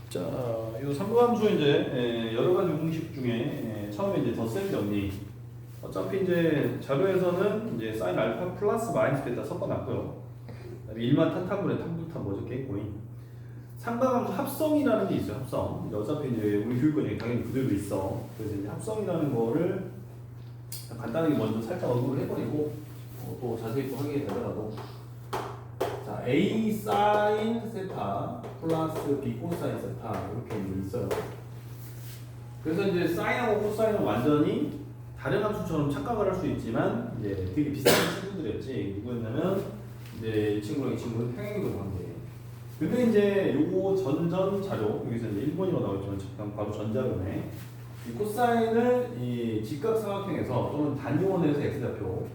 자, 이 삼각함수 이제 여러 가지 공식 중에 처음에 이제 덧셈 정리. 어차피 이제 자료에서는 이제 사인 알파 플러스 마이너스 베타 섞어놨고요. 그다음에 1만 탄탄분의 탄부탄 뭐죠? 개코인. 삼각함수 합성이라는 게 있어요. 합성. 어차피 이제 우리 교육과정에 당연히 그대로 있어. 그래서 이제 합성이라는 거를 간단하게 먼저 살짝 언급을 해버리고 또 자세히 또 하게 되더라도. 자, A 사인 세타 플러스 B 코사인 세타 이렇게 있어요. 그래서 이제 사인하고 코사인은 완전히 다른 함수처럼 착각을 할 수 있지만 이제 되게 비슷한 친구들이었지. 누구였냐면 이제 이 친구랑 이 친구는 평행이동 관계. 근데 이제 요거 전전 자료 여기서 이제 1번이라고 나오지만 잠깐 바로 전자료네. 이 코사인을 이 직각삼각형에서 또는 단위원에서 x좌표,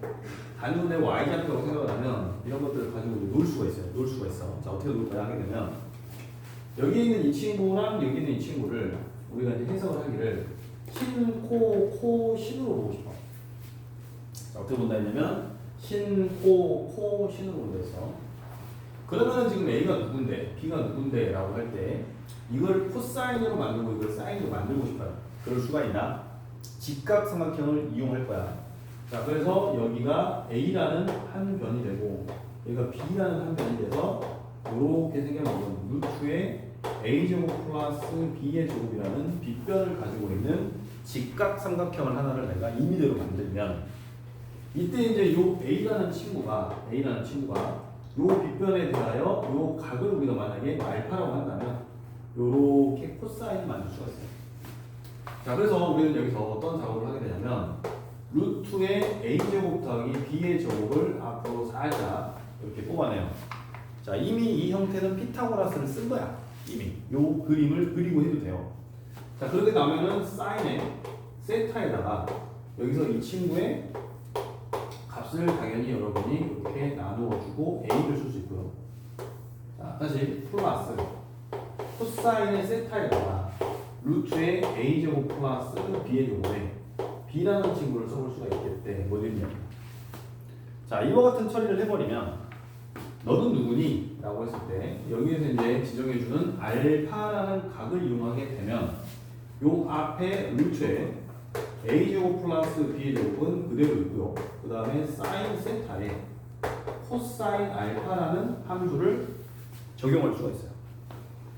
단위원의 y좌표라고 생각을 하면 이런 것들을 가지고 놓을 수가 있어요. 놓을 수가 있어. 자, 어떻게 놓을까 하게 되면 여기 있는 이 친구랑 여기 있는 이 친구를 우리가 이제 해석을 하기를 신, 코, 신으로 보고 싶어. 자, 어떻게 본다 했냐면 신, 코, 신으로 본다 했어. 그러면은 지금 A가 누군데, B가 누군데 라고 할 때 이걸 코사인으로 만들고 이걸 사인으로 만들고 싶어요. 그럴 수가 있나? 직각삼각형을 이용할 거야. 자, 그래서 여기가 A라는 한 변이 되고 여기가 B라는 한 변이 돼서 이렇게 생겨나는 루트에 A제곱 플러스 B의 제곱이라는 빗변을 가지고 있는 직각삼각형을 하나를 내가 임의대로 만들면 이때 이제 요 A라는 친구가 요 빗변에 대하여 요 각을 우리가 만약에 알파라고 한다면 요렇게 코사인을 만들 수가 있어요. 자, 그래서 우리는 여기서 어떤 작업을 하게 되냐면 루트의 A제곱 더하기 B의 제곱을 앞으로 살짝 이렇게 뽑아내요. 자, 이미 이 형태는 피타고라스를 쓴 거야. 이미 요 그림을 그리고 해도 돼요. 자, 그렇게 나면은 사인의 세타에다가 여기서 이 친구의 값을 당연히 여러분이 이렇게 나누어주고 A를 쓸 수 있고요. 자, 다시 플러스 코사인의 세타에다가 루트의 A제곱 플러스 B의 제곱에 B라는 친구를 써볼 수가 있겠대. 뭐든요. 자, 이와 같은 처리를 해버리면 너는 누구니? 라고 했을 때 여기에서 이제 지정해주는 알파라는 각을 이용하게 되면 요 앞에 루트에 A제곱 플러스 B제곱은 그대로 있고요. 그 다음에 사인 세타에 코사인 알파라는 함수를 적용할 수가 있어요.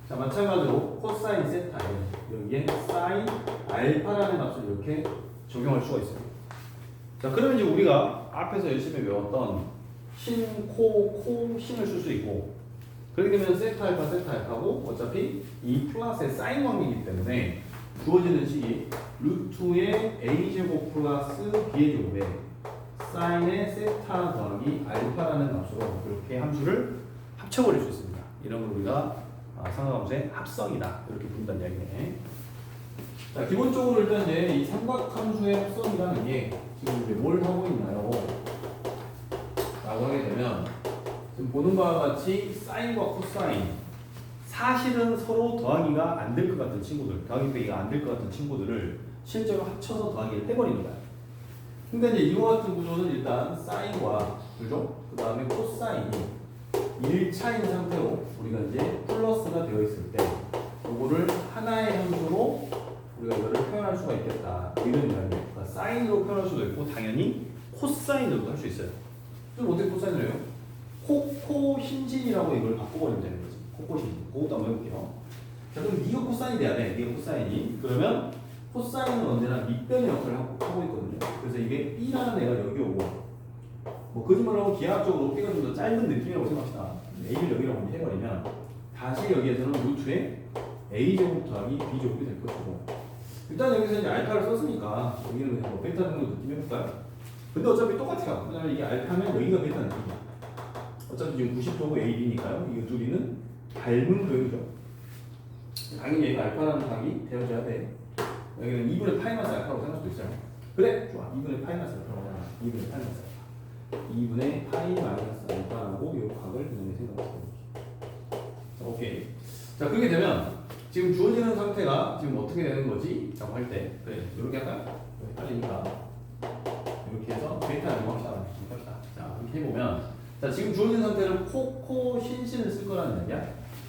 자, 마찬가지로 코사인 세타에 여기에 사인 알파라는 값을 이렇게 적용할 수가 있어요. 자, 그러면 이제 우리가 앞에서 열심히 외웠던 신, 코, 신을 쓸 수 있고 그렇게 되면 세타 알파고 어차피 이 플러스의 사인 관계이기 때문에 주어지는 식이 루트의 A제곱 플러스 B의 제곱에 사인의 세타 더하기 알파라는 값으로 이렇게 함수를 합쳐버릴 수 있습니다. 이런 걸 우리가 삼각함수의 합성이다 이렇게 부른다는 이야기네. 자, 기본적으로 일단 이제 이 삼각함수의 합성이라는 게 지금 이제 뭘 하고 있나요? 라고 하게 되면 지금 보는 바와 같이 사인과 코사인 사실은 서로 더하기가 안 될 것 같은 친구들, 더하기 빼기가 안 될 것 같은 친구들을 실제로 합쳐서 더하기를 해버리는 거야. 근데 이제 이와 같은 구조는 일단 사인과 그죠? 그 다음에 코사인이 1차인 상태로 우리가 이제 플러스가 되어 있을 때 이거를 하나의 함수로 우리가 이거를 표현할 수가 있겠다. 이런 이야기예요. 그러니까 사인으로 표현할 수도 있고 당연히 코사인으로도 할 수 있어요. 그럼 어떻게 코사인을 해요? 코신진이라고 이걸 바꿔버리면 되는 거지. 코신진. 그것도 한번 해볼게요. 자, 그럼 니가 코사인이 돼야 돼. 니가 코사인이. 그러면 코사인은 언제나 밑변의 역할을 하고 있거든요. 그래서 이게 B라는 애가 여기 오고 뭐 거짓말하고 기하학적으로 B가 좀 더 짧은 느낌이라고 생각합시다. A를 여기라고 먼저 해버리면 다시 여기에서는 루트에 A제곱 더하기 B제곱이 될 것이고 일단 여기서 이제 알파를 썼으니까 여기는 뭐 베타 정도 느낌 해볼까요? 근데 어차피 똑같아요. 왜냐면 이게 알파면 여기가 베타 느낌이야. 어차피 지금 90도고 AB니까요. 이 둘이는 닮은 그림이죠. 당연히 얘가 알파라는 각이 되어져야 돼. 여기는 2분의 파이 마이너스 알파라고 생각할 수도 있어요. 그래? 좋아. 2분의 파이 마이너스 알파라고 하잖아. 2분의 파이 마이너스 알파. 2분의 파이 마이너스 알파라고 이 각을 그냥 생각하시면 자, 오케이. 자, 그렇게 되면 지금 주어지는 상태가 지금 어떻게 되는 거지? 라고 할 때 그래. 이렇게 할까요? 헷갈리니까 이렇게 해서 베타를 이용합시다. 자, 이렇게 해보면 자, 지금 주어진 상태를 코코신신을 쓸 거라는 얘기야.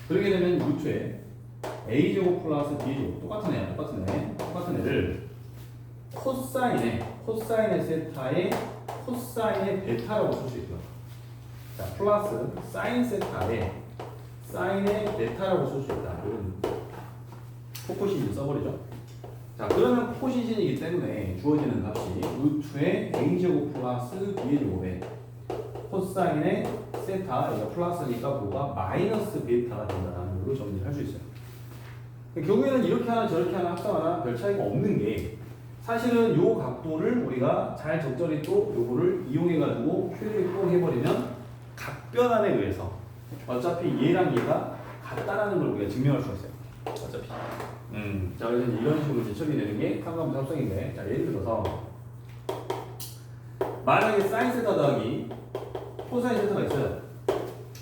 그렇게 되면 루트에 a제곱 플러스 b제곱 똑같은 애를 코사인의 세타의 코사인의 베타라고 쓸 수 있고요. 자, 플러스 사인 세타의 사인의 베타라고 쓸 수 있다. 이런 코코신신 써버리죠. 자, 그러면 코코신신이기 때문에 주어지는 값이 루트의 a제곱 플러스 b제곱에 코사인의 세타, 얘가 플러스니까 뭐가 마이너스 베타가 된다는 걸로 정리를 할 수 있어요. 결국에는 이렇게 하나 저렇게 하나 합성하나 별 차이가 없는 게 사실은 요 각도를 우리가 잘 적절히 또 요거를 이용해가지고 표현을 꼭 해버리면 각변환에 의해서 어차피 얘랑 얘가 같다라는 걸 우리가 증명할 수가 있어요. 어차피. 자, 그래서 이제 이런 식으로 이제 처리되는 게 상관분 합성인데, 자, 예를 들어서 만약에 사인 세타 더하기 코사인 세타가 있어요.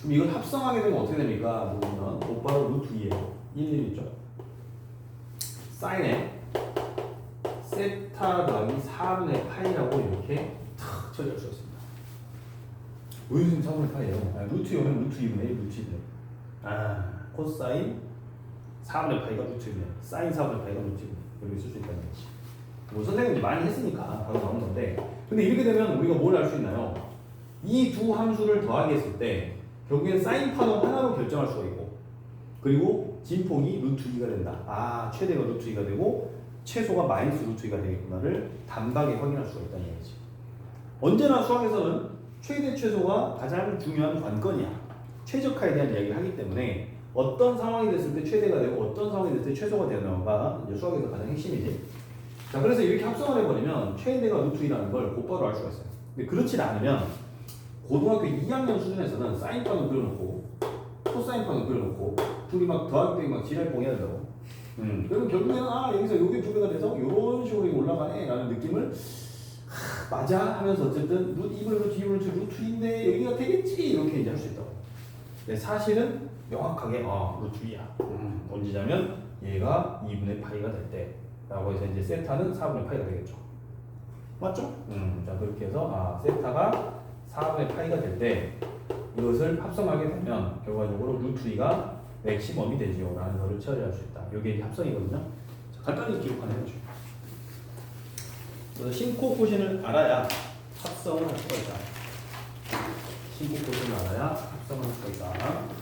그럼 이걸 합성하게 되면 어떻게 됩니까? 보면 곧바로 루트 2예요. 1 있죠. 사인에 세타 더하기 4분의 파이라고 이렇게 탁 처리할 수 있습니다. 왜 지금 4분의 파이예요? 루트 2면 루트 2분의 1, 루트 2분의 코사인 4분의 파이가 루트 2분의 사인 4분의 파이가 루트 2분의 이렇게 쓸 수 있다는 거지. 뭐 선생님이 많이 했으니까 바로 나온 건데, 근데 이렇게 되면 우리가 뭘 알 수 있나요? 이 두 함수를 더하게 했을 때 결국엔 사인파는 하나로 결정할 수가 있고, 그리고 진폭이 루트 2가 된다. 최대가 루트 2가 되고 최소가 마이너스 루트 2가 되겠구나를 단박에 확인할 수가 있다는 얘기지. 언제나 수학에서는 최대 최소가 가장 중요한 관건이야. 최적화에 대한 이야기를 하기 때문에 어떤 상황이 됐을 때 최대가 되고 어떤 상황이 됐을 때 최소가 되는가가 이제 수학에서 가장 핵심이지. 자, 그래서 이렇게 합성을 해버리면 최대가 루트 2라는 걸 곧바로 알 수가 있어요. 근데 그렇지 않으면 고등학교 2학년 수준에서는 사인파는 그려놓고 코사인파는 그려놓고 둘이 막 더하기 빼기 막 지랄뽕 해야 된다고. 그러면 결국에는 여기서 요게 두 배가 돼서 요런 식으로 올라가네 라는 느낌을 맞아 하면서 어쨌든 루트 2분의 루트 2분의 루트 2인데 여기가 되겠지 이렇게 이제 할 수 있다고. 근데 사실은 명확하게 루트 2야. 언제냐면 얘가 2분의 파이가 될 때 라고 해서 이제 세타는 4분의 파이가 되겠죠. 맞죠? 자, 그렇게 해서 세타가 4분의 파이가 될 때 이것을 합성하게 되면 결과적으로 루트 2가 맥시멈이 되지요 라는 것을 처리할 수 있다. 이게 합성이거든요. 자, 간단히 기록하는 거죠. 그래서 신코코신을 알아야 합성을 할 수가 있다. 신코코신을 알아야 합성을 할 수가 있다.